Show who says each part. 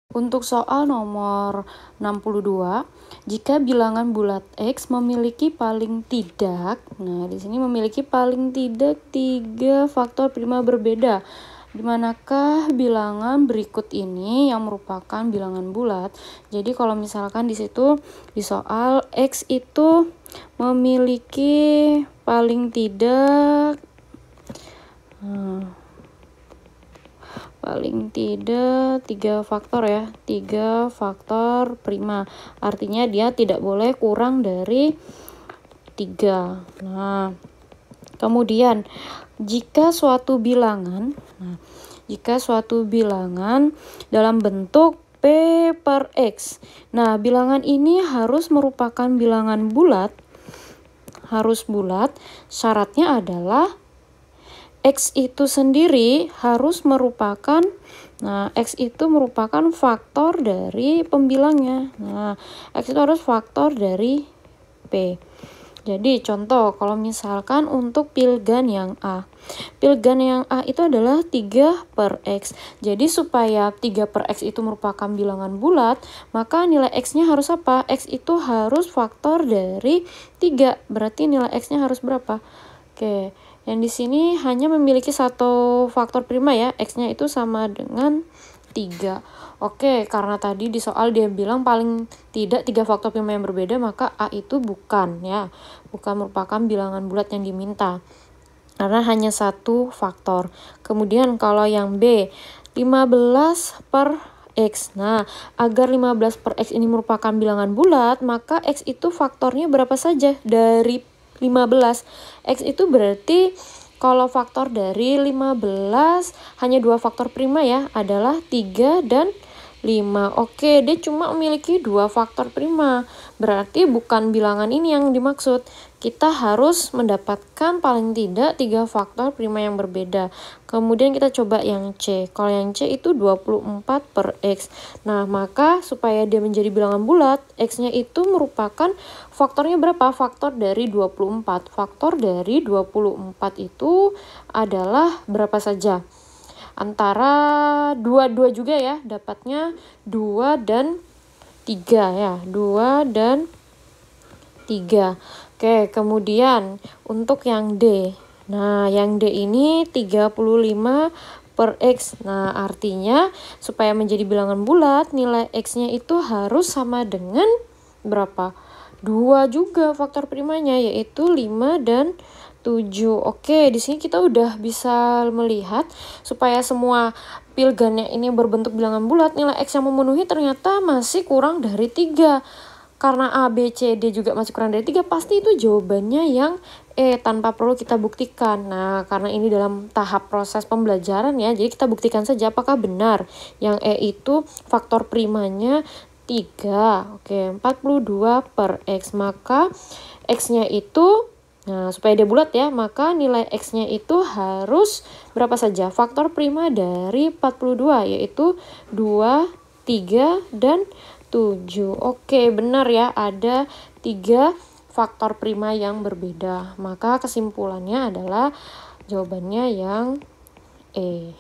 Speaker 1: Untuk soal nomor 62, jika bilangan bulat X memiliki paling tidak, nah di sini memiliki paling tidak 3 faktor prima berbeda. Di manakah bilangan berikut ini yang merupakan bilangan bulat? Jadi kalau misalkan di situ di soal X itu memiliki paling tidak paling tidak 3 faktor ya, 3 faktor prima. Artinya dia tidak boleh kurang dari 3. Nah, kemudian jika suatu bilangan dalam bentuk P per X. Nah, bilangan ini harus merupakan bilangan bulat. Harus bulat. Syaratnya adalah X itu sendiri harus merupakan, X itu merupakan faktor dari pembilangnya. Nah, X itu harus faktor dari P. Jadi contoh, kalau misalkan untuk pilgan yang A. Pilgan yang A itu adalah 3 per X. Jadi supaya 3 per X itu merupakan bilangan bulat, maka nilai X-nya harus apa? X itu harus faktor dari 3. Berarti nilai X-nya harus berapa? Oke, yang di sini hanya memiliki 1 faktor prima ya, X-nya itu sama dengan 3. Oke, karena tadi di soal dia bilang paling tidak 3 faktor prima yang berbeda, maka A itu bukan merupakan bilangan bulat yang diminta. Karena hanya 1 faktor. Kemudian kalau yang B, 15 per X. Nah, agar 15 per X ini merupakan bilangan bulat, maka X itu faktornya berapa saja dari 15. X itu berarti kalau faktor dari 15 hanya 2 faktor prima ya, adalah 3 dan 5. Oke, dia cuma memiliki 2 faktor prima. Berarti bukan bilangan ini yang dimaksud. Kita harus mendapatkan paling tidak 3 faktor prima yang berbeda. Kemudian kita coba yang C. Kalau yang C itu 24 per X. Nah, maka supaya dia menjadi bilangan bulat, X-nya itu merupakan faktornya berapa? Faktor dari 24. Faktor dari 24 itu adalah berapa saja? Antara 2 juga ya, dapatnya 2 dan 3 ya, 2 dan 3. Oke, kemudian untuk yang D. Nah, yang D ini 35 per X. Nah, artinya supaya menjadi bilangan bulat, nilai X-nya itu harus sama dengan berapa? 2 juga faktor primanya, yaitu 5 dan 7. Oke, di sini kita udah bisa melihat supaya semua pilgannya ini berbentuk bilangan bulat, nilai X yang memenuhi ternyata masih kurang dari 3. Karena A, B, C, D juga masih kurang dari 3, pasti itu jawabannya yang E tanpa perlu kita buktikan. Nah, karena ini dalam tahap proses pembelajaran ya, jadi kita buktikan saja apakah benar yang E itu faktor primanya 3. Oke, 42 per X. Maka X-nya itu, nah supaya dia bulat ya, maka nilai X-nya itu harus berapa saja? Faktor prima dari 42, yaitu 2, 3, dan 7. Oke, benar ya, ada 3 faktor prima yang berbeda. Maka kesimpulannya adalah jawabannya yang E.